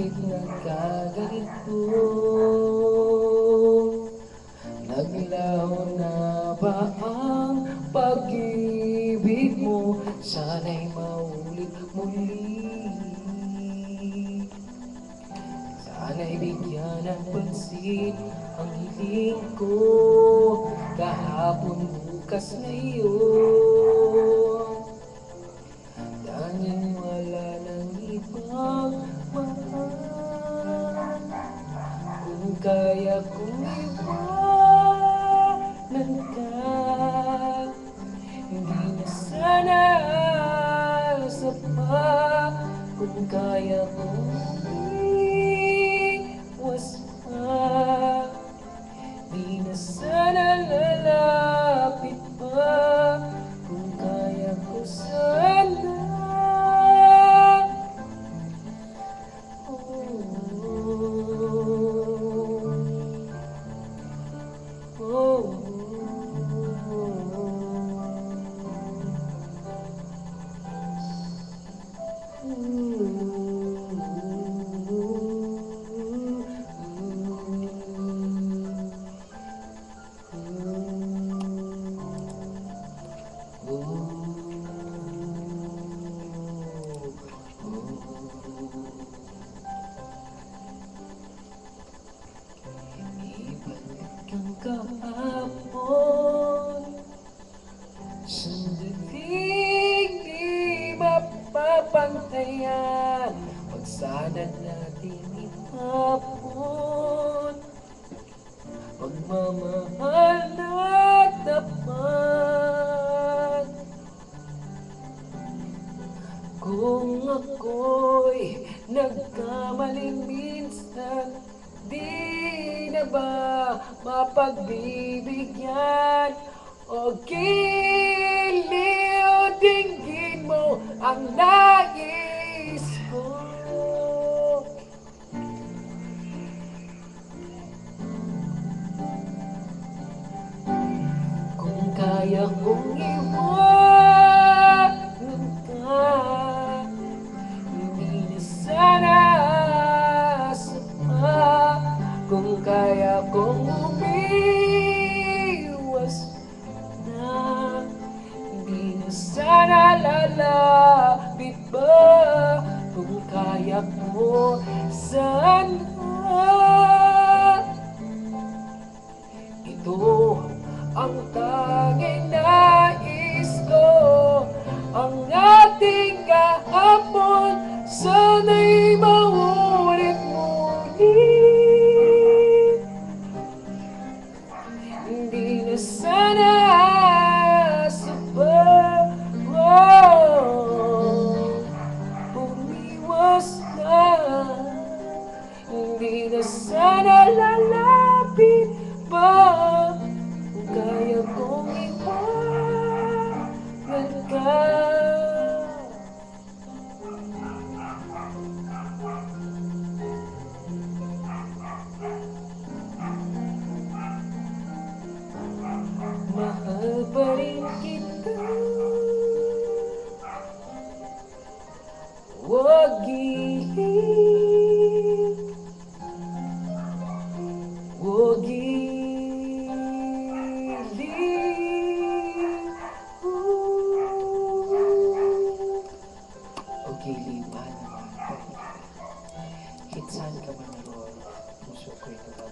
Bakit nagkaganito? Naglaho na ba ang pag-ibig mo? Sana'y maulit muli. Sana'y bigyan ng pansin ang hiling ko. Kahapon, bukas, ngayon. Tanging wala ng ibang mahal. Kung kaya kong iwanan ka, hindi na sana sapat. Kung kaya kong iwas pa, di na sana lalapit pa. Kung kaya ko sana. Kahapon, sandaling di mapapantayan. Huwag sana natin itapon pagmamahal na tapat. Kung ako'y nagkamali minsan, di na ba mapagbibigyan o giliw dinggin mo ang nais ko? Kung kaya kong iwanan ka, hindi na sana sapat. Kung kaya kong umiwas na, hindi na sana lalapit ba? Kung kaya ko sana. Ito ang tanging nais ko, ang ating kahapon, sana'y maulit muli. Hindi na sana sapat, umiwas na. Hindi na sana lalapit pa. Kung kaya kong iwanan ka. Mahal pa rin kita. Huwag ilig, huwag ilig. Okay, lipat. Kahit saan ka man naroon, puso ko ito.